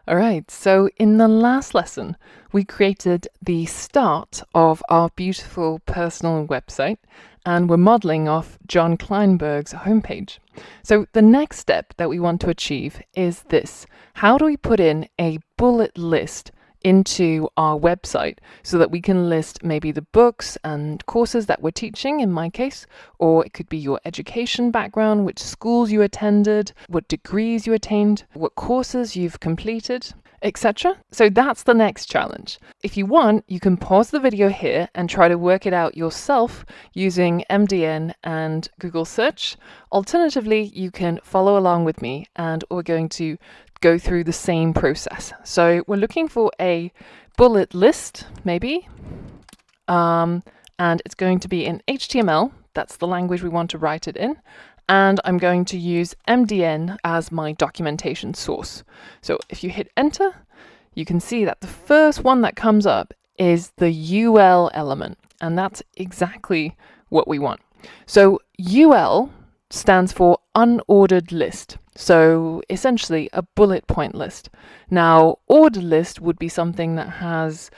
All right, so in the last lesson, we created the start of our beautiful personal website, and we're modeling off John Kleinberg's homepage. So the next step that we want to achieve is this. How do we put in a bullet list into our website so that we can list maybe the books and courses that we're teaching, in my case, or it could be your education background, which schools you attended, what degrees you attained, what courses you've completed, etc. So that's the next challenge. If you want, you can pause the video here and try to work it out yourself using MDN and Google search. Alternatively, you can follow along with me and we're going to go through the same process. So we're looking for a bullet list, maybe, and it's going to be in HTML. That's the language we want to write it in. And I'm going to use MDN as my documentation source. So if you hit enter, you can see that the first one that comes up is the UL element, and that's exactly what we want. So UL stands for unordered list. So essentially a bullet point list. Now, ordered list would be something that has,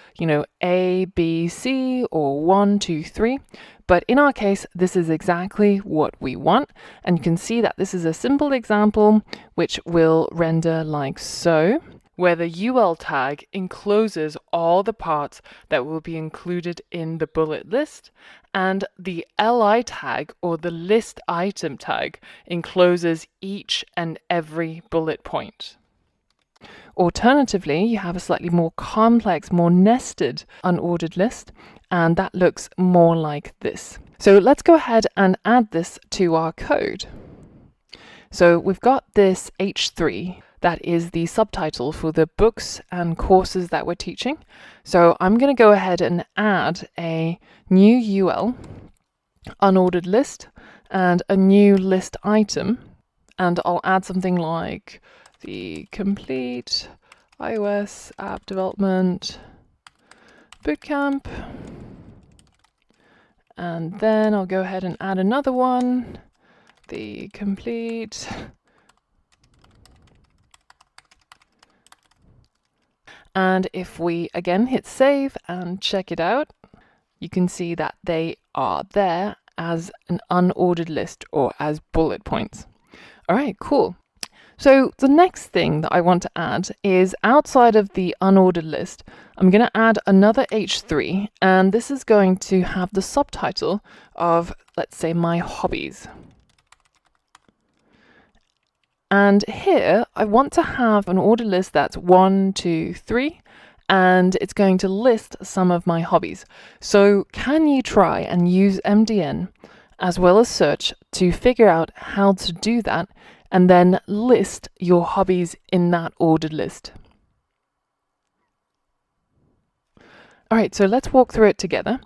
A, B, C, or 1, 2, 3. But in our case, this is exactly what we want. And you can see that this is a simple example, which will render like so, where the UL tag encloses all the parts that will be included in the bullet list, and the LI tag, or the list item tag, encloses each and every bullet point. Alternatively, you have a slightly more complex, more nested unordered list, and that looks more like this. So let's go ahead and add this to our code. So we've got this H3. That is the subtitle for the books and courses that we're teaching. So I'm going to go ahead and add a new UL, unordered list, and a new list item. And I'll add something like the complete iOS app development bootcamp. And then I'll go ahead and add another one, the complete And if we again hit save and check it out, you can see that they are there as an unordered list or as bullet points. All right, cool. So the next thing that I want to add is outside of the unordered list, I'm going to add another H3, and this is going to have the subtitle of, let's say, my hobbies. And here I want to have an ordered list that's 1, 2, 3, and it's going to list some of my hobbies. So can you try and use MDN as well as search to figure out how to do that and then list your hobbies in that ordered list? All right, so let's walk through it together.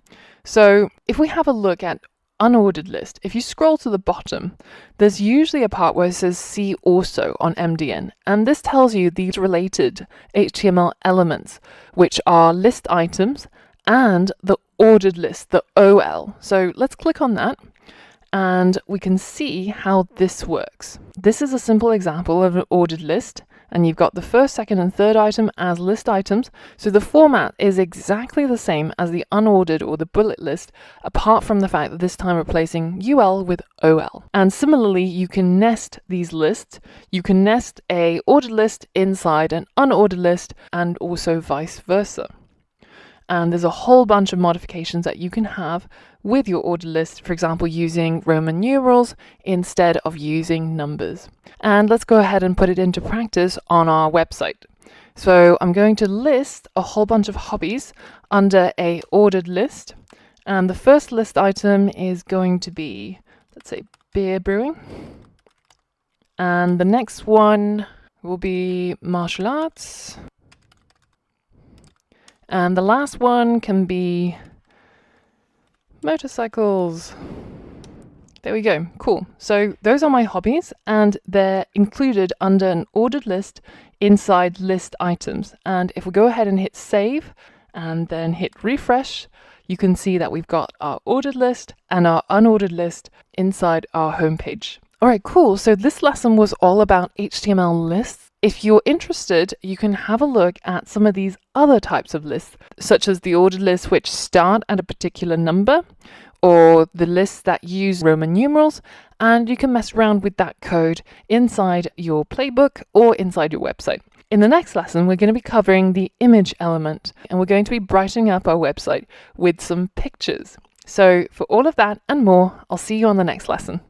So if we have a look at unordered list, if you scroll to the bottom, there's usually a part where it says see also on MDN, and this tells you these related HTML elements, which are list items and the ordered list, the OL. So let's click on that and we can see how this works. This is a simple example of an ordered list, and you've got the first, second, and third item as list items. So the format is exactly the same as the unordered or the bullet list, apart from the fact that this time replacing UL with OL. And similarly, you can nest these lists. You can nest a ordered list inside an unordered list, and also vice versa. And there's a whole bunch of modifications that you can have with your ordered list, for example, using Roman numerals instead of using numbers. And let's go ahead and put it into practice on our website. So I'm going to list a whole bunch of hobbies under a ordered list. And the first list item is going to be, let's say, beer brewing. And the next one will be martial arts. And the last one can be motorcycles. There we go. Cool. So those are my hobbies, and they're included under an ordered list inside list items. And if we go ahead and hit save and then hit refresh, you can see that we've got our ordered list and our unordered list inside our homepage. All right, cool. So this lesson was all about HTML lists. If you're interested, you can have a look at some of these other types of lists, such as the ordered lists which start at a particular number, or the lists that use Roman numerals, and you can mess around with that code inside your playbook or inside your website. In the next lesson, we're going to be covering the image element, and we're going to be brightening up our website with some pictures. So for all of that and more, I'll see you on the next lesson.